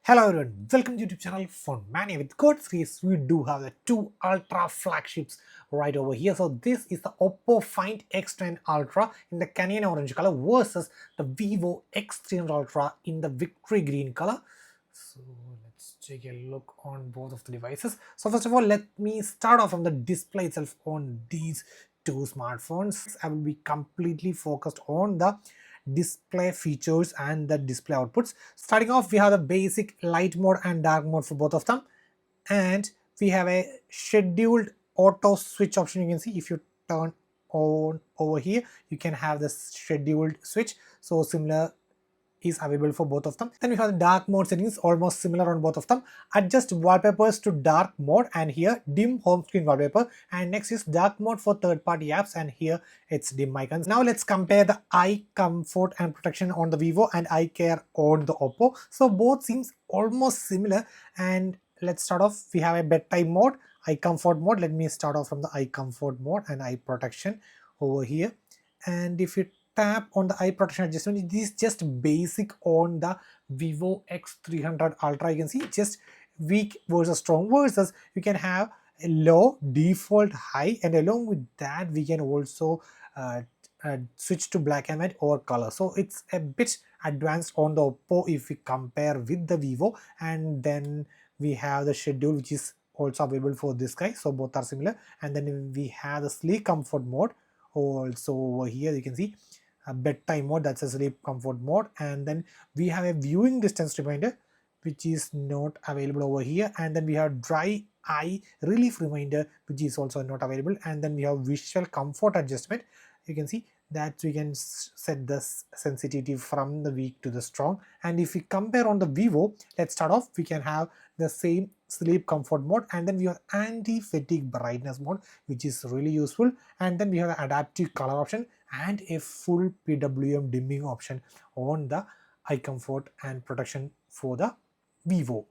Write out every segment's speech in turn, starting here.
Hello everyone, welcome to YouTube channel Phone Mania. With God series, we do have the two Ultra flagships right over here. So this is the Oppo Find X10 Ultra in the Canyon orange color versus the Vivo X300 Ultra in the Victory green color. So let's take a look on both of the devices. So first of all, let me start off from the display itself on these two smartphones. I will be completely focused on the display features and the display outputs. Starting off, we have the basic light mode and dark mode for both of them, and we have a scheduled auto switch option. You can see if you turn on over here, you can have the scheduled switch. So similar is available for both of them. Then we have the dark mode settings, almost similar on both of them. Adjust wallpapers to dark mode, and here dim home screen wallpaper, and next is dark mode for third-party apps, and here it's dim icons. Now let's compare the eye comfort and protection on the Vivo and eye care on the Oppo. So both seems almost similar, and let's start off. We have a bedtime mode, eye comfort mode. Let me start off from the eye comfort mode and eye protection over here. And if you tap on the eye protection adjustment, it is just basic on the Vivo X300 Ultra. You can see just weak versus strong versus you can have a low, default, high, and along with that we can also switch to black and white or color. So it's a bit advanced on the Oppo if we compare with the Vivo. And then we have the schedule, which is also available for this guy, so both are similar. And then we have the sleep comfort mode also over here. You can see a bedtime mode, that's a sleep comfort mode. And then we have a viewing distance reminder, which is not available over here. And then we have dry eye relief reminder, which is also not available. And then we have visual comfort adjustment. You can see that we can set the sensitivity from the weak to the strong. And if we compare on the Vivo, let's start off, we can have the same sleep comfort mode, and then we have anti-fatigue brightness mode, which is really useful. And then we have the adaptive color option and a full PWM dimming option on the eye comfort and protection for the Vivo.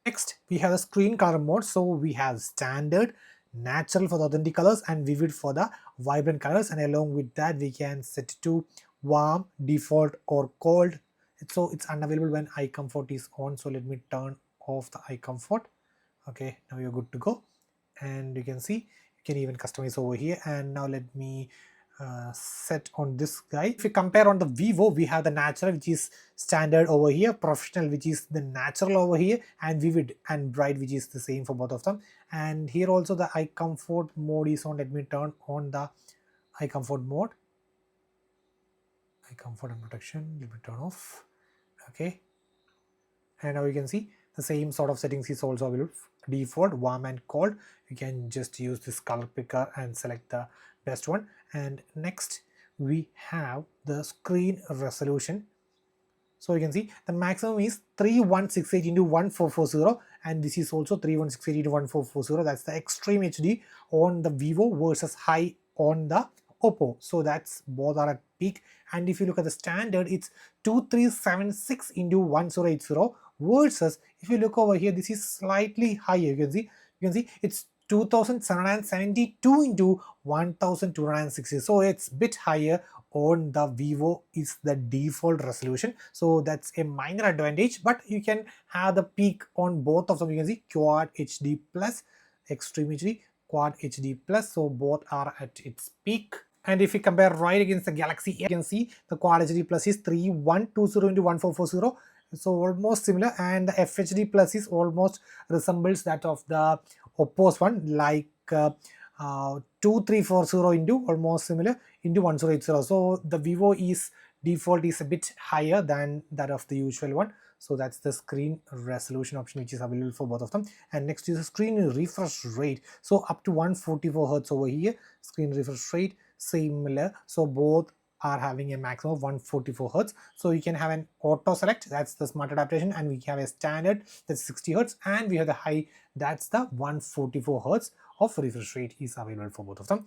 Next, we have the screen color mode. So we have standard, natural for the authentic colors, and vivid for the vibrant colors. And along with that, we can set it to warm, default, or cold. So it's unavailable when eye comfort is on. So let me turn off the eye comfort. Okay, now you're good to go. And you can see you can even customize over here. And now let me set on this guy. If we compare on the Vivo, we have the natural, which is standard over here, professional, which is the natural over here, and vivid and bright, which is the same for both of them. And here also the eye comfort mode is on. Let me turn on the eye comfort mode, eye comfort and protection. Let me turn off. Okay, and now you can see the same sort of settings is also available. Default, warm, and cold. You can just use this color picker and select the best one. And next we have the screen resolution. So you can see the maximum is 3168 into 1440, and this is also 3168 into 1440. That's the extreme HD on the Vivo versus high on the Oppo. So that's both are at peak. And if you look at the standard, it's 2376 into 1080 versus if you look over here, this is slightly higher. You can see it's 2772 into 1260. So it's a bit higher on the Vivo is the default resolution. So that's a minor advantage, but you can have the peak on both of them. You can see Quad HD plus, Extreme HD, Quad HD plus. So both are at its peak. And if we compare right against the Galaxy, you can see the Quad HD plus is 3120 into 1440. So almost similar, and the FHD plus is almost resembles that of the Oppo's one, like 2340 into almost similar into 1080. So the Vivo is default is a bit higher than that of the usual one. So that's the screen resolution option, which is available for both of them. And next is the screen refresh rate. So up to 144 Hertz over here, screen refresh rate similar. So both are having a maximum of 144 Hertz. So you can have an auto select, that's the smart adaptation, and we have a standard, that's 60 Hertz, and we have the high, that's the 144 Hertz of refresh rate is available for both of them.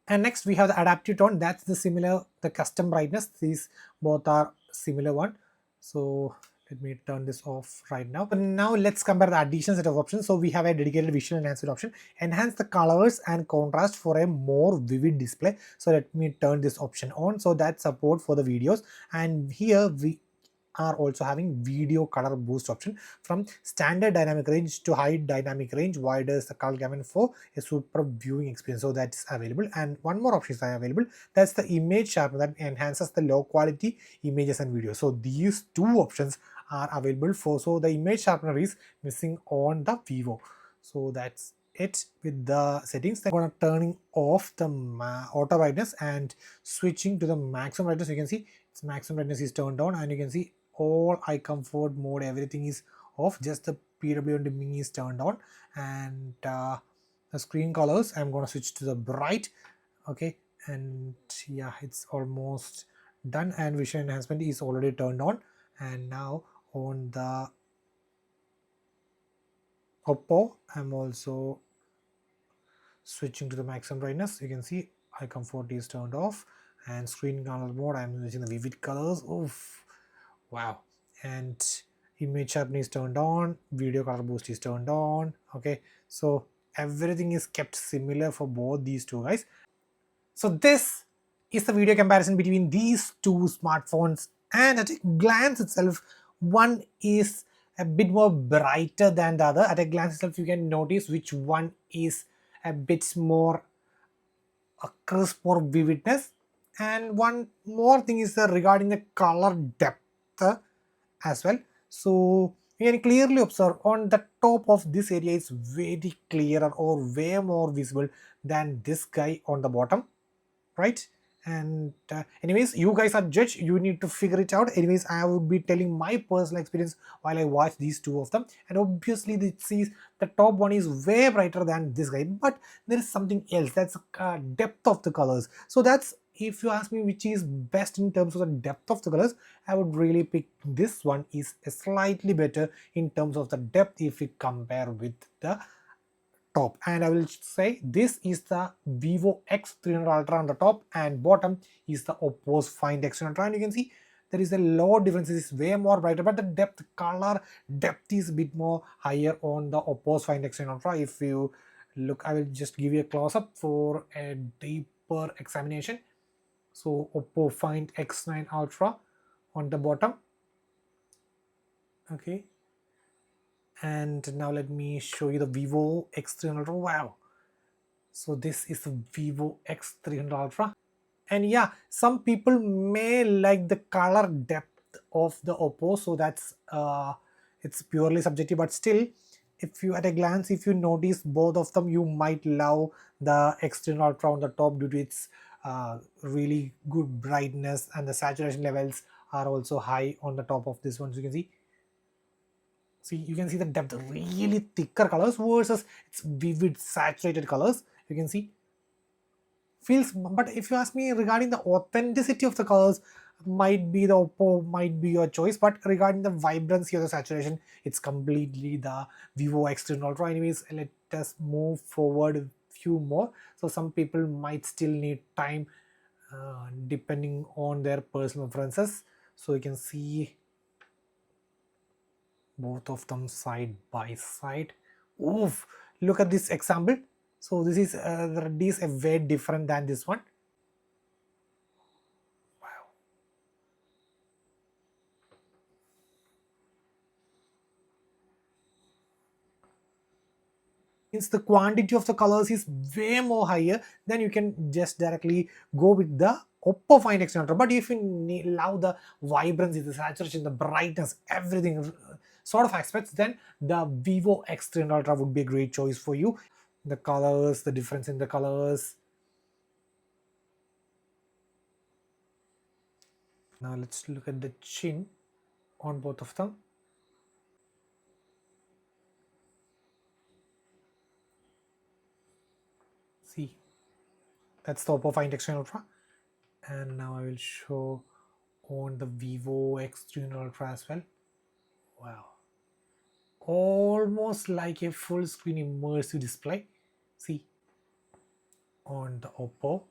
And next we have the adaptive tone, that's the similar, the custom brightness. These both are similar one. So let me turn this off right now. But now let's compare the additional set of options. So we have a dedicated visual enhancement option, enhance the colors and contrast for a more vivid display. So let me turn this option on. So that's support for the videos, and here we are also having video color boost option. From standard dynamic range to high dynamic range widens the color gamut for a super viewing experience. So that's available. And one more option is available, that's the image sharpener that enhances the low quality images and videos. So these two options are available for, so the image sharpener is missing on the Vivo. So that's it with the settings. I'm gonna turning off the auto brightness and switching to the maximum brightness. You can see its maximum brightness is turned on, and you can see all eye comfort mode, everything is off, just the PWM dimming is turned on. And the screen colors, I'm gonna switch to the bright. Okay, and yeah, it's almost done, and vision enhancement is already turned on. And now on the Oppo, I'm also switching to the maximum brightness. You can see eye comfort is turned off, and screen color mode, I'm using the vivid colors. Oof, wow. And image sharpening is turned on, video color boost is turned on. Okay, so everything is kept similar for both these two guys. So this is the video comparison between these two smartphones, and at a glance itself, one is a bit more brighter than the other. At a glance itself, you can notice which one is a bit more crisp or vividness. And one more thing is regarding the color depth as well. So you can clearly observe on the top of this area is very clearer or way more visible than this guy on the bottom, right? And anyways, you guys are judge, you need to figure it out. Anyways, I would be telling my personal experience while I watch these two of them, and obviously this is the top one is way brighter than this guy, but there is something else, that's depth of the colors. So that's, if you ask me which is best in terms of the depth of the colors, I would really pick this one is slightly better in terms of the depth if we compare with the top. And I will say this is the Vivo X300 Ultra on the top, and bottom is the Oppo's Find X300 Ultra. And you can see there is a lot difference, it's way more brighter, but the depth, color depth is a bit more higher on the Oppo's Find X300 Ultra. If you look, I will just give you a close-up for a deeper examination. So Oppo Find X9 Ultra on the bottom. Okay, and now let me show you the Vivo X300 Ultra. Wow, so this is the Vivo X300 Ultra. And yeah, some people may like the color depth of the Oppo, so that's it's purely subjective, but still, if you at a glance, if you notice both of them, you might love the X300 Ultra on the top due to its really good brightness, and the saturation levels are also high on the top of this one. So you can see, you can see the depth, really thicker colors versus its vivid saturated colors. You can see feels, but if you ask me regarding the authenticity of the colors, might be the Oppo might be your choice, but regarding the vibrancy or the saturation, it's completely the Vivo X300 Ultra. Anyways, let us move forward a few more. So some people might still need time depending on their personal preferences. So you can see both of them side by side. Oof, look at this example. So this is a way different than this one. Wow. Since the quantity of the colors is way more higher, then you can just directly go with the Oppo Find X300. But if you love the vibrancy, the saturation, the brightness, everything sort of aspects, then the Vivo X300 Ultra would be a great choice for you. The colors, the difference in the colors. Now let's look at the chin on both of them. See, that's the Oppo Find X300 Ultra. And now I will show on the Vivo X300 Ultra as well. Wow, almost like a full screen immersive display. See, on the Oppo.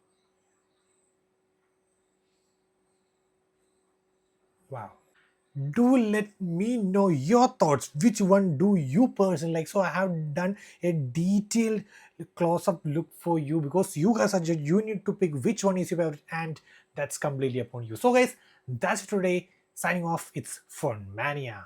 Wow, do let me know your thoughts, which one do you personally like. So I have done a detailed close-up look for you, because you guys are you need to pick which one is your favorite, and that's completely upon you. So guys, that's it today. Signing off, it's Phone Mania.